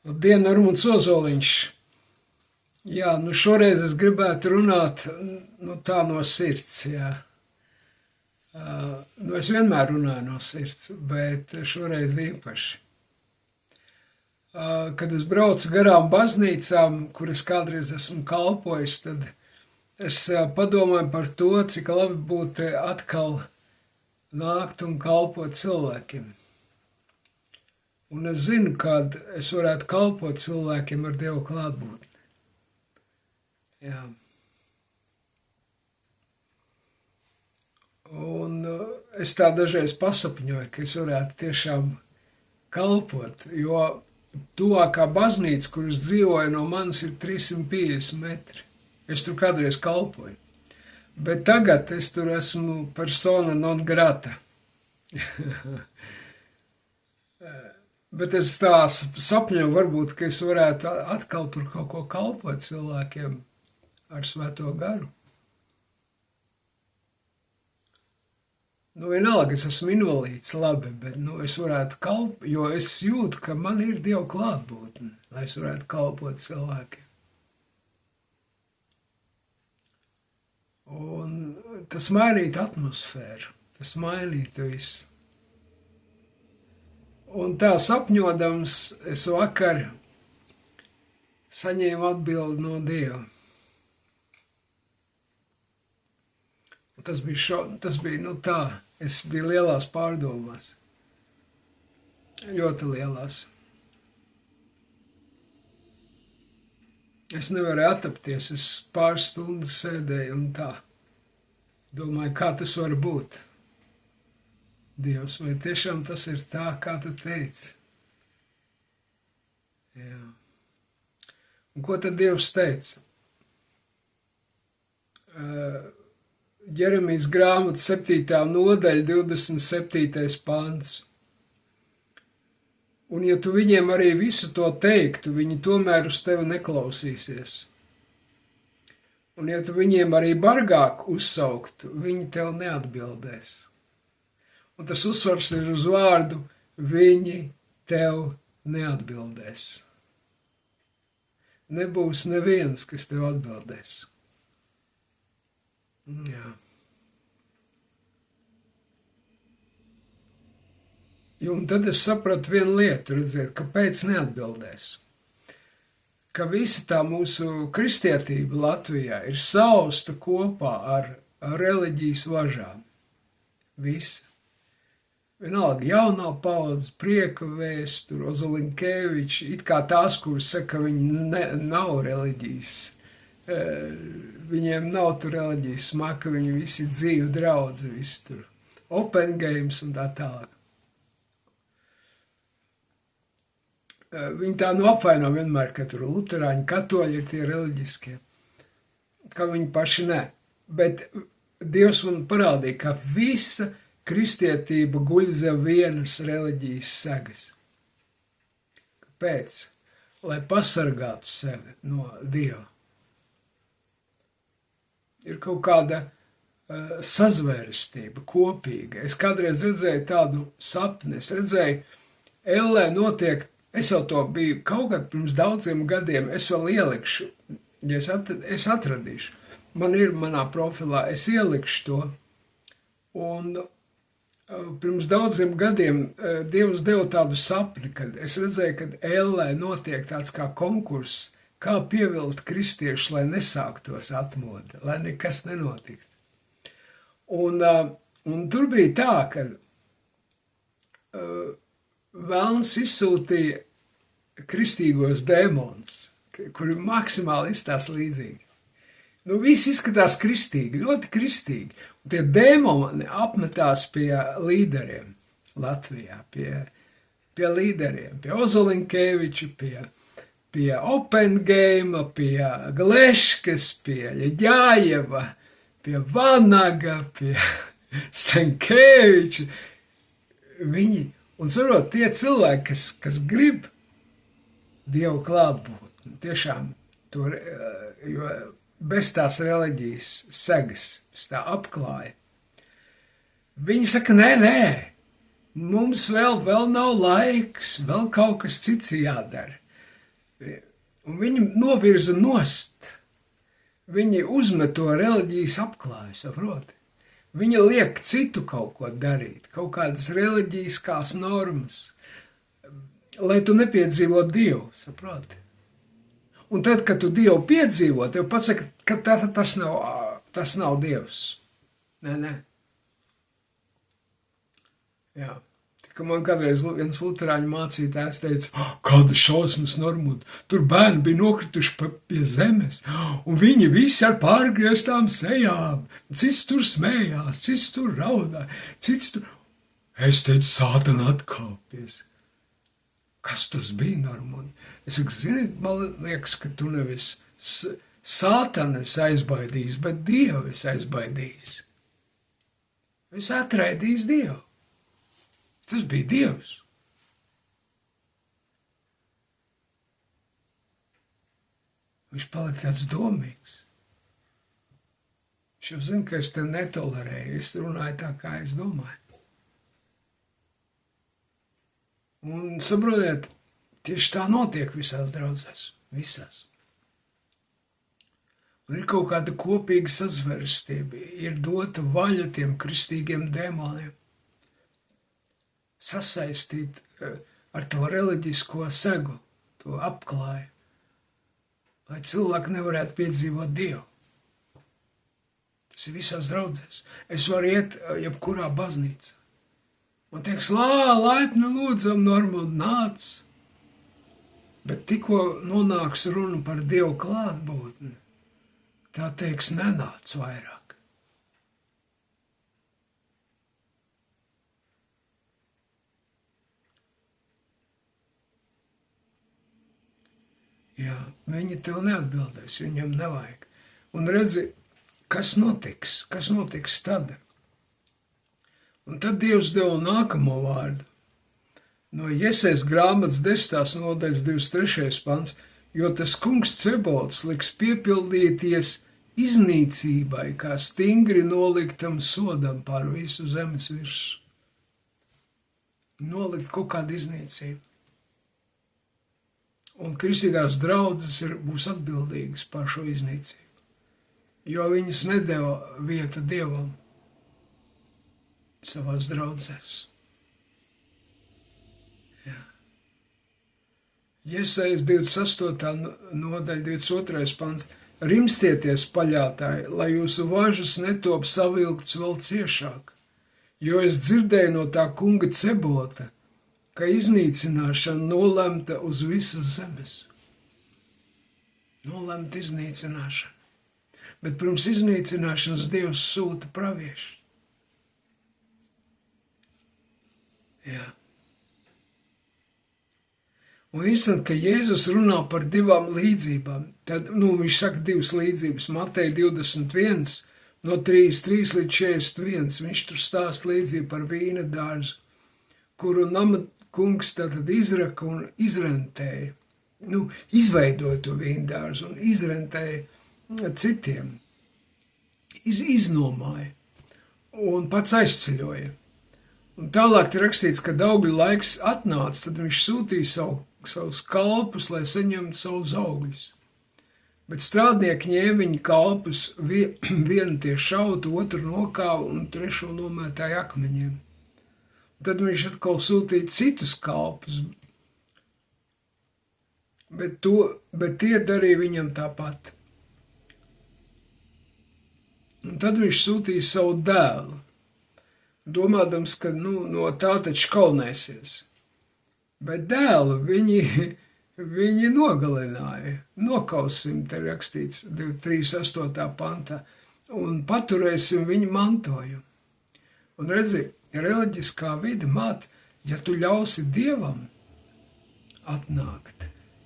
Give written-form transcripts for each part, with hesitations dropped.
Labdien, Armunds Ozoliņš. Jā, šoreiz es gribētu runāt tā no sirds, jā. Es vienmēr runāju no sirds, bet šoreiz īpaši. Kad es braucu garām baznīcām, kur es kādreiz esmu kalpojis, tad es padomāju par to, cik labi būtu atkal nākt un kalpot cilvēkiem. Un es zinu, kad es varētu kalpot cilvēkiem ar Dievu klātbūtni. Jā. Un es tā dažreiz pasapņoju, ka es varētu tiešām kalpot, jo tuvākā baznīca, kur es dzīvoju, no manis ir 350 metri. Es tur kādreiz kalpoju. Bet tagad es tur esmu persona non grata. Bet es tā sapņoju varbūt, ka es varētu atkal tur kaut ko kalpot cilvēkiem ar Svēto garu. Vienalga, es esmu invalīds, labi, bet es varētu kalpot, jo es jūtu, ka man ir Dieva klātbūtne, lai es varētu kalpot cilvēkiem. Un tas mainītu atmosfēru, tas mainītu visu. Un tā sapņodams, es vakar saņēmu atbildi no Dieva. Un tas bija tā, es biju lielās pārdomās, ļoti lielās. Es nevarēju attapties, es pāris stundas sēdēju un tā. Domāju, kā tas var būt? Dievs, vai tiešām tas ir tā, kā tu teici? Jā. Un ko tad Dievs teica? Jeremijas grāmata 7. nodaļa, 27. pants. Un ja tu viņiem arī visu to teiktu, viņi tomēr uz tevi neklausīsies. Un ja tu viņiem arī bargāk uzsauktu, viņi tev neatbildēs. Un tas uzsvars ir uz vārdu, viņi tev neatbildēs. Nebūs neviens, kas tev atbildēs. Jā. Un tad es sapratu vienu lietu, redziet, kāpēc neatbildēs. Ka visa tā mūsu kristietība Latvijā ir sausta kopā ar reliģijas važām. Visa. Vienalga, jaunā paudze, Prieka vēsture, Ozoliņkeviči, it kā tās, kuras saka, ka viņi nav reliģijas, viņiem nav tur reliģijas smaka, viņi visi dzīvi draudzi, visi tur open games un tā tālāk. Viņi tā apvaino vienmēr, ka tur luterāņi, katoļi ir tie reliģiskie, ka viņi paši ne. Bet Dievs man parādīja, ka visa kristietība guļ zem vienas reliģijas segas. Kāpēc? Lai pasargātu sevi no Dieva. Ir kaut kāda sazvērestība kopīga. Es kādreiz redzēju tādu sapni, es redzēju, Ellē notiek, es jau to biju kaut kad pirms daudziem gadiem, es vēl ielikšu, ja es atradīšu. Man ir manā profilā, es ielikšu to. Un pirms daudziem gadiem Dievs deva tādu sapni, kad es redzēju, kad Ellē notiek tāds kā konkurss, kā pievilt kristiešus, lai nesāktos atmoda, lai nekas nenotiktu. Un tur bija tā, ka Velns izsūtīja kristīgos dēmonus, kuri maksimāli izstās līdzīgi. Visi izskatās kristīgi, ļoti kristīgi. Un tie dēmoni apmetās pie līderiem Latvijā, pie līderiem, pie Ozoliņkeviča, pie Open Game, pie Gleškas, pie Ļeģājeva, pie Vanaga, pie Stankeviča. Viņi, un sarot, tie cilvēki, kas grib Dievu klātbūtni, tiešām tur, jo bez tās reliģijas segas, bez tā apklāja. Viņi saka, nē, mums vēl nav laiks, vēl kaut kas cits jādara. Un viņi novirza nost. Viņi uzmet to reliģijas apklāju, saproti? Viņi liek citu kaut ko darīt, kaut kādas reliģiskās normas, lai tu nepiedzīvo Dievu, saproti? Un tad, kad tu Dievu piedzīvo, tev pasaka, ka tas nav Dievs. Nē. Jā. Ka man kādreiz viens luterāņu mācītājs teica, kāda šausmas Normund, tur bērni bija nokrituši pie zemes, un viņi visi ar pārgrieztām sejām, cits tur smējās, cits tur raudāja, cits tur... Es teicu, Sātana atkāpies. Kas tas bija, Normund? Es saku, zini, man liekas, ka tu nevis Sātanu esi aizbaidījis, bet Dievu esi aizbaidījis. Es atraidījis Dievu. Tas bija Dievs. Viņš palika tāds domīgs. Viņš jau zina, ka es te netolerēju. Es runāju tā, kā es domāju. Un saprotiet, tieši tā notiek visās draudzēs. Visās. Un ir kaut kāda kopīga sazvērstība. Ir dota vaļa tiem kristīgiem dēmoniem. Sasaistīt ar to reliģisko segu, to apklāju, lai cilvēki nevarētu piedzīvot Dievu. Tas ir visās draudzēs. Es varu iet jebkurā baznīcā. Man teiks, laipni lūdzam, Normund, nāc. Bet tikko nonāks runa par Dievu klātbūtni, tā teiks, nenāc vairāk. Jā, viņi tev neatbildēs, viņam nevajag. Un redzi, kas notiks tad? Un tad Dievs deva nākamo vārdu. No Jesējas grāmatas 10. nodaļas 23. pants, jo tas kungs Cebots liks piepildīties iznīcībai, kā stingri noliktam sodam pār visu zemes virsmu. Nolikt kaut kādu iznīcību. Un kristīgās draudzes būs atbildīgas par šo iznīcību, jo viņas nedeva vietu Dievam savās draudzēs. Jā. Jesējas 28. nodaļa 22. pants. Rimstieties, paļātāji, lai jūsu važas netop savilkts vēl ciešāk, jo es dzirdēju no tā kunga Cebota, ka iznīcināšana nolemta uz visas zemes. Nolemta iznīcināšana. Bet pirms iznīcināšanas Dievs sūta praviešu. Jā. Un interesanti, ka Jēzus runā par divām līdzībām. Tad, viņš saka divas līdzības. Mateja 21, no 33 līdz 41. Viņš tur stāsta līdzību par vīna dārzu, kuru nama kungs tātad izraka un izrentēja, izveidoja to vīndārzu un izrentēja citiem, iznomāja un pats aizceļoja. Un tālāk ir rakstīts, kad augļu laiks atnāca, tad viņš sūtīja savus kalpus, lai saņemtu savus augļus. Bet strādnieki ņēma viņa kalpus, vienu tie šautu, otru nokāva un trešo nomētāja akmeņiem. Tad viņš atkal sūtīja citus kalpus, bet tie darīja viņam tāpat. Un tad viņš sūtīja savu dēlu, domādams, ka no tā taču kaunēsies. Bet dēlu viņi nogalināja, nokausim, te rakstīts 38. pantā, un paturēsim viņa mantojumu. Un redzi, reliģiskā vide māt, ja tu ļausi Dievam atnākt,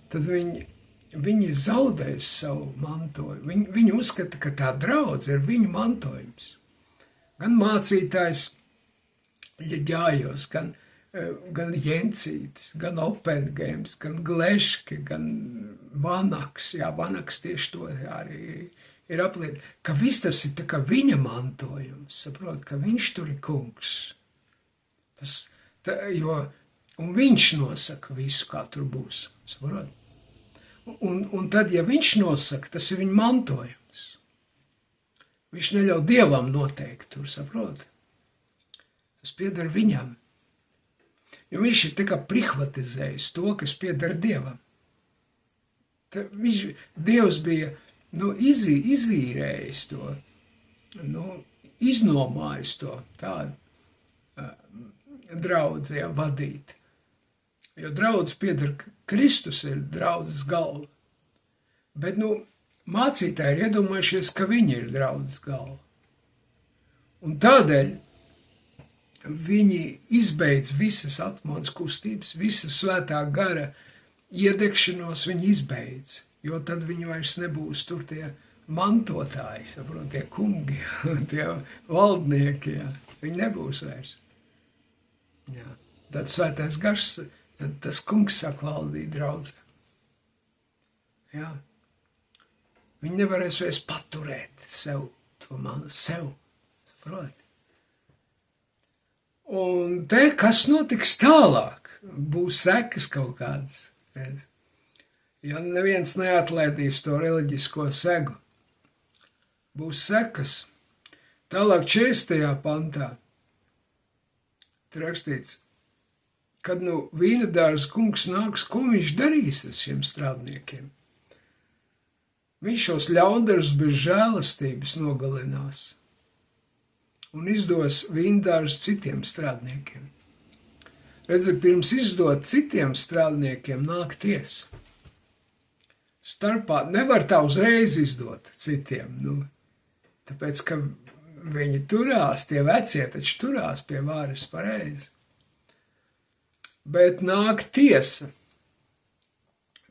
tad viņi zaudēs savu mantojumu. Viņi uzskata, ka tā draudze ir viņu mantojums. Gan mācītājs Ļaģājos, gan Jencītis, gan Opengames, gan Gleški, gan Vanaks. Jā, Vanaks tieši to arī ir apliet, ka viss tas ir tā kā viņa mantojums, saprot, ka viņš tur ir kungs. Un viņš nosaka visu, kā tur būs, saprot. Un tad, ja viņš nosaka, tas ir viņa mantojums. Viņš neļauj Dievam noteikt, tur saproti. Tas pieder viņam. Jo viņš ir tikai prihvatizējis to, kas pieder Dievam. Dievs bija izīrējis to, iznomājis to tādu draudzi vadīt. Jo draudz pieder, Kristus ir draudzes galva. Bet, mācītāji ir iedomājušies, ka viņi ir draudzes galva. Un tādēļ viņi izbeidz visas atmodas kustības, visas svētā gara iedegšanos viņi izbeidz, jo tad viņi vairs nebūs tur tie mantotāji, saprot, tie kungi, tie valdnieki, jā. Viņi nebūs vairs. Jā. Tad svētais gars, tas kungs sāk valdīt draudzē. Jā. Viņi nevarēs vairs paturēt sev, saprot. Un te, kas notiks tālāk, būs sekas kaut kādas. Ja neviens neatlaidīs to reliģisko segu, būs sekas. Tālāk 40. pantā tur rakstīts, kad vīnadārza kungs nāks, ko viņš darīs ar šiem strādniekiem? Viņš šos ļaundarus bez žēlastības nogalinās un izdos vīndārus citiem strādniekiem. Redzi, pirms izdot citiem strādniekiem nāk tiesa. Starpā nevar tā uzreiz izdot citiem, tāpēc, ka viņi turās, tie vecie taču turās pie varas pareizi. Bet nāk tiesa.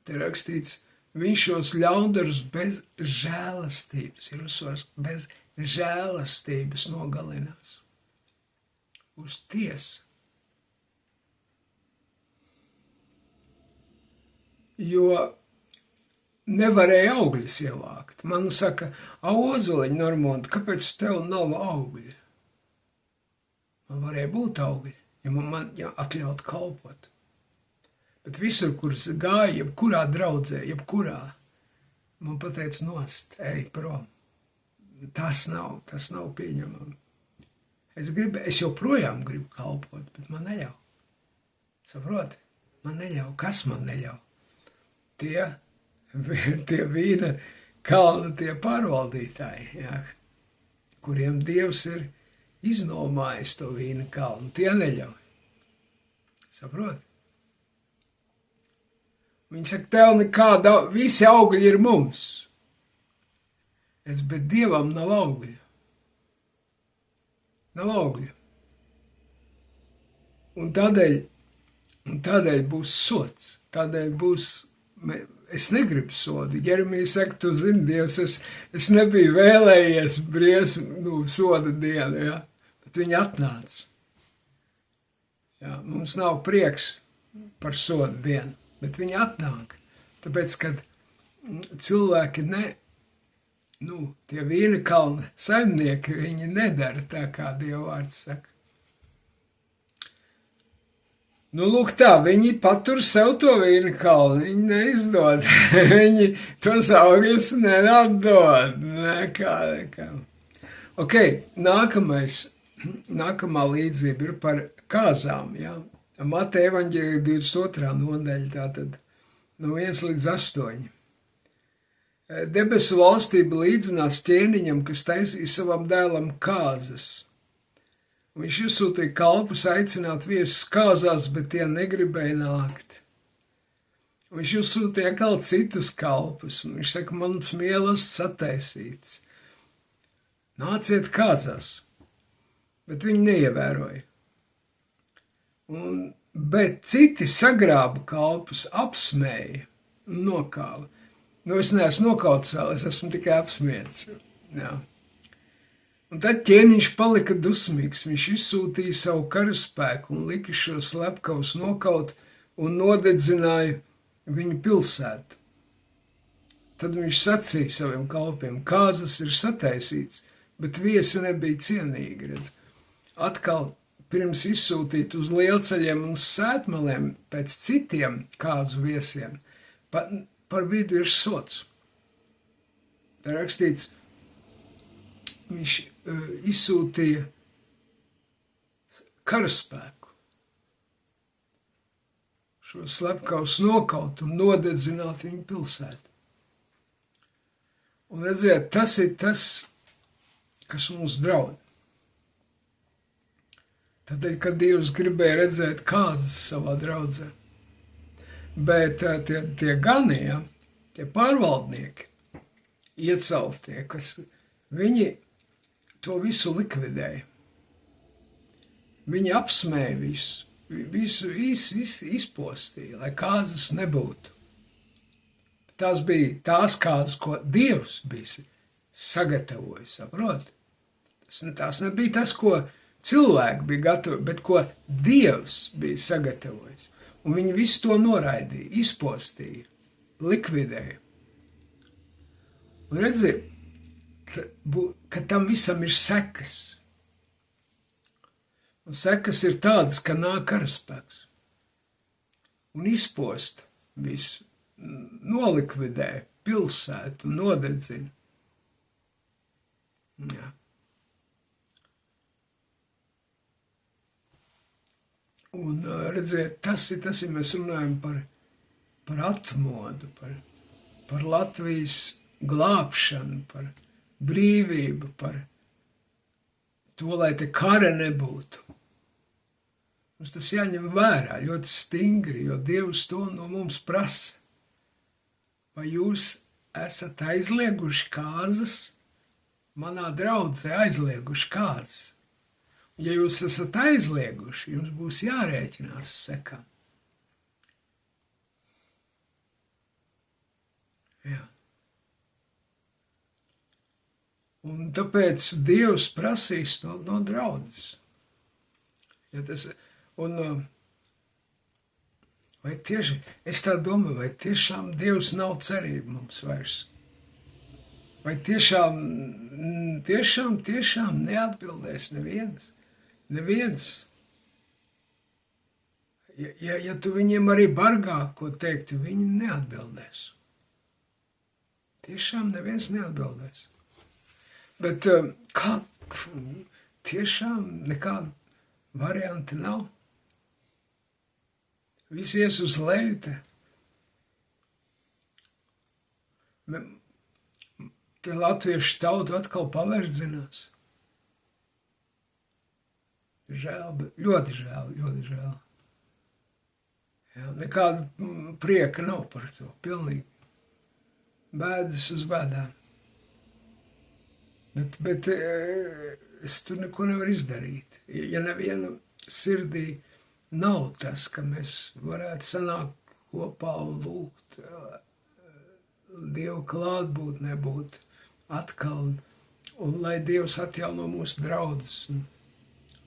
Te rakstīts, viņš šos ļaundarus bez žēlastības, ir uzsvars, bez žēlastības nogalinās. Uz tiesu. Jo nevarēja augļus ievākt. Man saka, Ozoliņa Normonda, kāpēc tev nav augļi? Man varēja būt augļi, ja man atļaut kalpot. Bet visur, kur es gāju, jebkurā draudzē, man pateica nost, ej prom. Tas nav pieņemami. Es joprojām gribu kalpot, bet man neļauj. Saproti? Man neļauj. Kas man neļauj? Tie vīna kalna, tie pārvaldītāji, jā, kuriem Dievs ir iznomājis to vīna kalnu, tie neļauj. Saproti? Viņi saka, tev nekāda, visi augļi ir mums. Bet Dievam nav augļu. Nav augļu. Un tādēļ būs sots. Tādēļ būs, es negribu sodu. Jeremija saka, tu zini, Dievs, es nebiju vēlējies soda dienu, jā. Bet viņi atnāca. Jā, mums nav prieks par soda dienu. Bet viņi atnāk, tāpēc, kad cilvēki tie vīna kalna saimnieki, viņi nedara tā, kā Dieva vārds saka. Lūk tā, viņi patur sev to vīna kalnu, viņi neizdod, viņi tos augļus nenatdod, nekā. Ok, nākamā līdzība ir par kāzām, jā. Mateja evaņģēlija 22. nodaļa, tātad no 1 līdz 8. Debesu valstība līdzinās ķēniņam, kas taisīja savam dēlam kāzas. Viņš izsūtīja kalpus aicināt viesus kāzās, bet tie negribēja nākt. Viņš izsūtīja atkal citus kalpus, un viņš saka, mans mīlestības sataisīts. Nāciet kāzās, bet viņi neievēroja. Bet citi sagrāba kalpus, apsmēja un nokāva. Es neesmu nokauts vēl, es esmu tikai apsmiets. Jā. Un tad ķēniņš palika dusmīgs, viņš izsūtīja savu karaspēku un lika šo slepkavus nokaut un nodedzināja viņu pilsētu. Tad viņš sacīja saviem kalpiem, kāzas ir sataisīts, bet viesi nebija cienīgi. Atkal pirms izsūtīt uz lielceļiem un sētmalēm pēc citiem kāzu viesiem, par vidu ir sots. Tā rakstīts, viņš izsūtīja karaspēku šo slepkavus nokaut un nodedzināt viņu pilsētu. Un redziet, tas ir tas, kas mums draud. Tādēļ, kad Dievs gribēja redzēt kāzas savā draudzē. Bet tie ganie, tie pārvaldnieki, ieceltie, viņi to visu likvidēja. Viņi apsmēja visu izpostīja, lai kāzas nebūtu. Tās bija tās kāzas, ko Dievs bija sagatavojis, saprot? Tās nebija tas, ko cilvēki bija gatavi, bet ko Dievs bija sagatavojis. Un viņi visu to noraidīja, izpostīja, likvidēja. Un redzi, ka tam visam ir sekas. Un sekas ir tādas, ka nāk karaspēks. Un izposta visu, nolikvidē pilsētu, nodedzina. Jā. Un redziet, tas ir, mēs runājam par atmodu, par Latvijas glābšanu, par brīvību, par to, lai te kara nebūtu. Mums tas jāņem vērā ļoti stingri, jo Dievs to no mums prasa. Vai jūs esat aizlieguši kāzas? Manā draudzē aizlieguši kāzas. Ja jūs esat aizlieguši, jums būs jārēķinās sekām. Jā. Un tāpēc Dievs prasīs to no draudzes. Ja tas, un vai tieši, es tā domāju, vai tiešām Dievs nav cerība mums vairs? Vai tiešām neatbildēs neviens? Neviens. Ja tu viņiem arī bargāk ko teiktu, viņi neatbildēs. Tiešām neviens neatbildēs. Bet kā tiešām nekāda varianti nav? Viss ies uz leju te. Te latviešu tautu atkal paverdzinās. Žēl, bet ļoti žēl, ļoti žēl. Jā, nekāda prieka nav par to, pilnīgi. Bēdas uz bēdām. Bet es tur neko nevaru izdarīt. Ja neviena sirdī nav tas, ka mēs varētu sanākt kopā un lūgt Dievu klātbūtnē būt atkal, un lai Dievs atjauno mūsu draudzes, un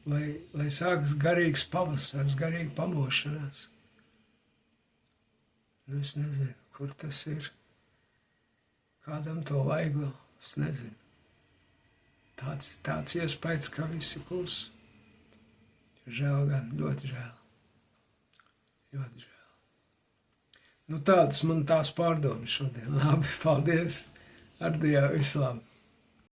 lai sākas garīgs pavasars, garīga pamošanās. Nu, es nezinu, kur tas ir. Kādam to vajag vēl, es nezinu. Tāds iespējas, ka visi klusi. Žēl gan, ļoti žēl. Ļoti žēl. Nu, tādas man tās pārdomas šodien. Labi, paldies. Ar Dievu, visu labu.